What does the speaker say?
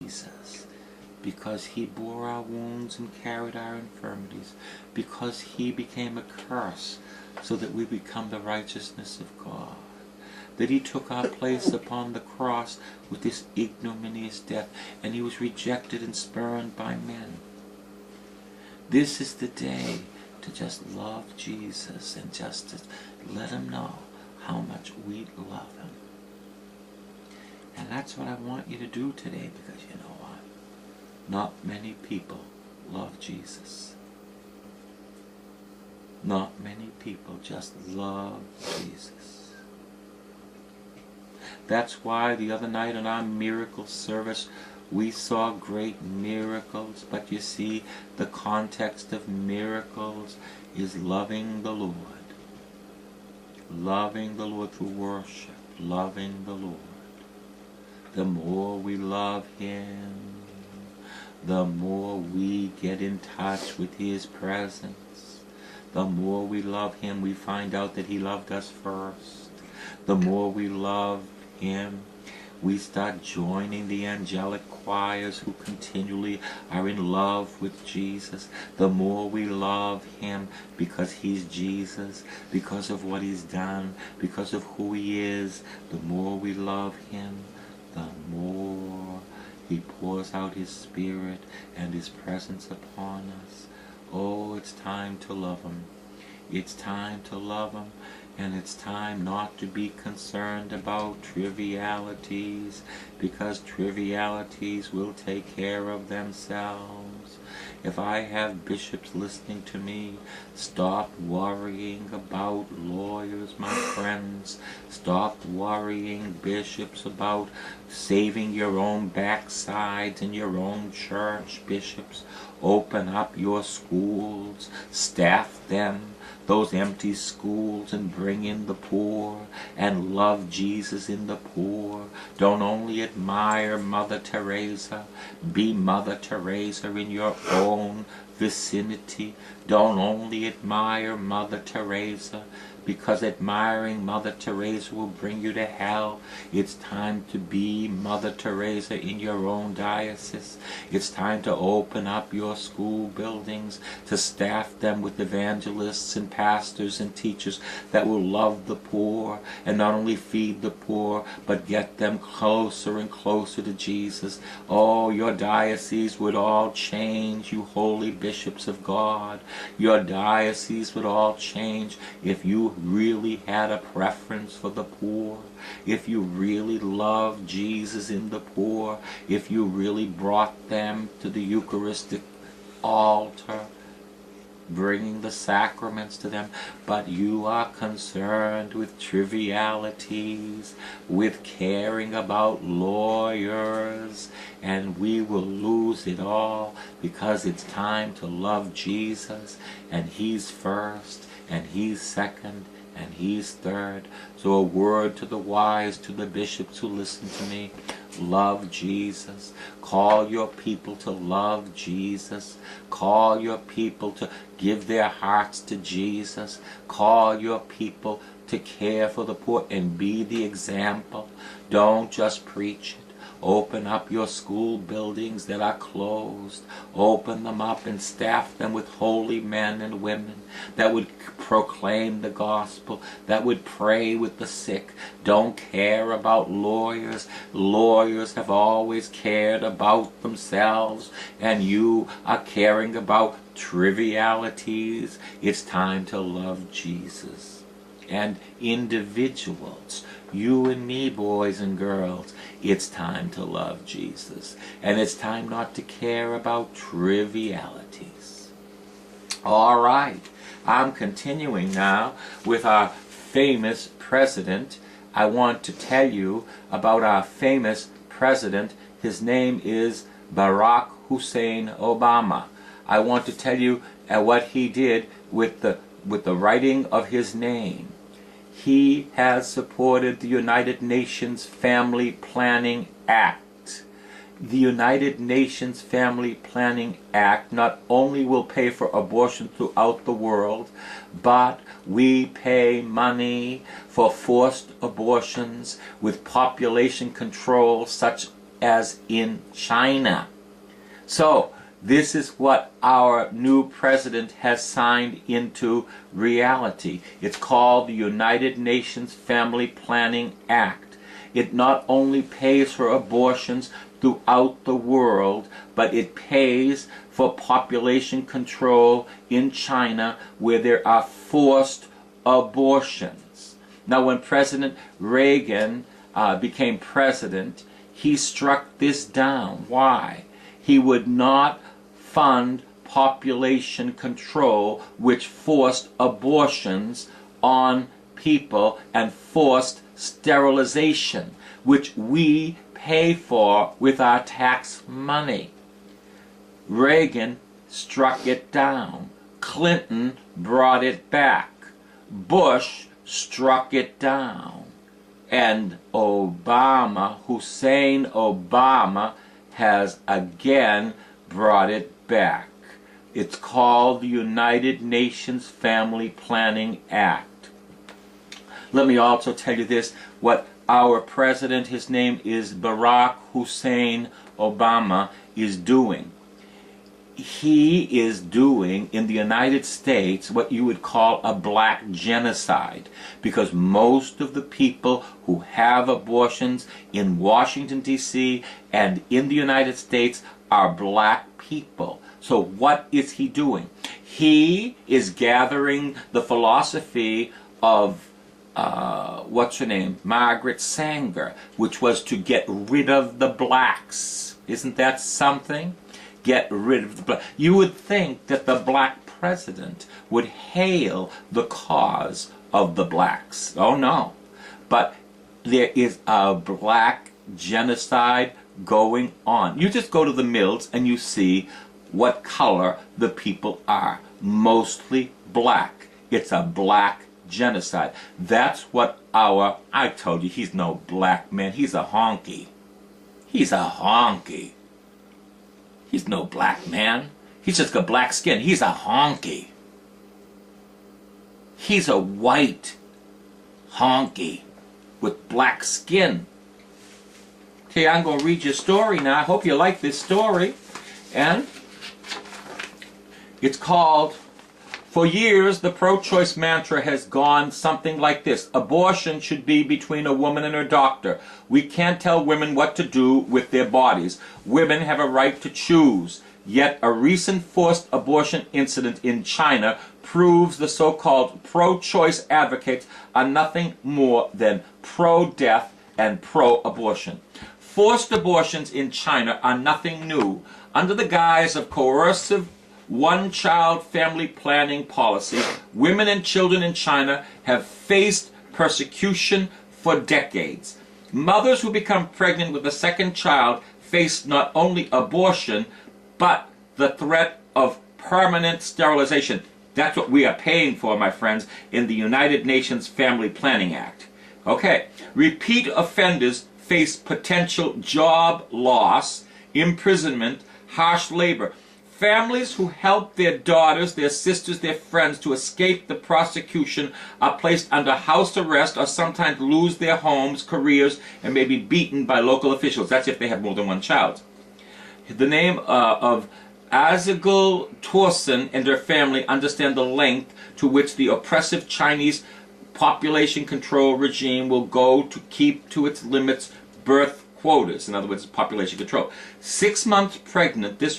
Jesus, because he bore our wounds and carried our infirmities, because he became a curse so that we become the righteousness of God, that he took our place upon the cross with this ignominious death, and he was rejected and spurned by men. This is the day to just love Jesus and just to let him know how much we love him. And that's what I want you to do today, because you know what? Not many people love Jesus. Not many people just love Jesus. That's why the other night in our miracle service, we saw great miracles. But you see, the context of miracles is loving the Lord. Loving the Lord through worship. Loving the Lord. The more we love him, the more we get in touch with his presence. The more we love him, we find out that he loved us first. The more we love him, we start joining the angelic choirs who continually are in love with Jesus. The more we love him because he's Jesus, because of what he's done, because of who he is, the more we love him, the more he pours out his Spirit and his presence upon us. Oh, it's time to love him. It's time to love him. And it's time not to be concerned about trivialities, because trivialities will take care of themselves. If I have bishops listening to me, stop worrying about lawyers, my friends. Stop worrying, bishops, about saving your own backsides in your own church, bishops. Open up your schools, staff them, those empty schools, and bring in the poor and love Jesus in the poor. Don't only admire Mother Teresa, be Mother Teresa in your own vicinity. Don't only admire Mother Teresa, because admiring Mother Teresa will bring you to hell. It's time to be Mother Teresa in your own diocese. It's time to open up your school buildings, to staff them with evangelists and pastors and teachers that will love the poor, and not only feed the poor, but get them closer and closer to Jesus. Oh, your diocese would all change, you holy bishops of God. Your diocese would all change if you really had a preference for the poor, if you really loved Jesus in the poor, if you really brought them to the Eucharistic altar, bringing the sacraments to them. But you are concerned with trivialities, with caring about lawyers, and we will lose it all, because it's time to love Jesus, and he's first, and he's second, and he's third. So a word to the wise, to the bishops who listen to me: love Jesus. Call your people to love Jesus. Call your people to give their hearts to Jesus. Call your people to care for the poor and be the example. Don't just preach it. Open up your school buildings that are closed. Open them up and staff them with holy men and women that would proclaim the gospel, that would pray with the sick. Don't care about lawyers. Lawyers have always cared about themselves, and you are caring about trivialities. It's time to love Jesus. And individuals, you and me, boys and girls, it's time to love Jesus. And it's time not to care about trivialities. All right, I'm continuing now with our famous president. I want to tell you about our famous president. His name is Barack Hussein Obama. I want to tell you what he did with the writing of his name. He has supported the United Nations Family Planning Act. The United Nations Family Planning Act not only will pay for abortion throughout the world, but we pay money for forced abortions with population control such as in China. So this is what our new president has signed into reality. It's called the United Nations Family Planning Act. It not only pays for abortions throughout the world, but it pays for population control in China where there are forced abortions. Now, when President Reagan became president, he struck this down. Why? He would not fund population control which forced abortions on people and forced sterilization, which we pay for with our tax money. Reagan struck it down. Clinton brought it back. Bush struck it down. And Obama, Hussein Obama, has again brought it back. It's called the United Nations Family Planning Act. Let me also tell you this, what our president, his name is Barack Hussein Obama, is doing. He is doing in the United States what you would call a black genocide, because most of the people who have abortions in Washington, D.C. and in the United States are black people. So what is he doing? He is gathering the philosophy of what's her name? Margaret Sanger, which was to get rid of the blacks. Isn't that something? Get rid of the black. You would think that the black president would hail the cause of the blacks. Oh no. But there is a black genocide going on. You just go to the mills and you see what color the people are. Mostly black. It's a black genocide. That's what I told you, he's no black man. He's a honky. He's a honky. He's no black man. He's just got black skin. He's a honky. He's a white honky with black skin. Okay, I'm going to read your story now. I hope you like this story. And it's called, for years, the pro-choice mantra has gone something like this. Abortion should be between a woman and her doctor. We can't tell women what to do with their bodies. Women have a right to choose. Yet a recent forced abortion incident in China proves the so-called pro-choice advocates are nothing more than pro-death and pro-abortion. Forced abortions in China are nothing new. Under the guise of coercive one-child family planning policy, women and children in China have faced persecution for decades. Mothers who become pregnant with a second child face not only abortion, but the threat of permanent sterilization. That's what we are paying for, my friends, in the United Nations Family Planning Act. Okay, repeat offenders face potential job loss, imprisonment, harsh labor. Families who help their daughters, their sisters, their friends to escape the prosecution are placed under house arrest or sometimes lose their homes, careers, and may be beaten by local officials. That's if they have more than one child. The name of Azigul Torsen and her family understand the length to which the oppressive Chinese population control regime will go to keep to its limits birth quotas. In other words, population control. 6 months pregnant, this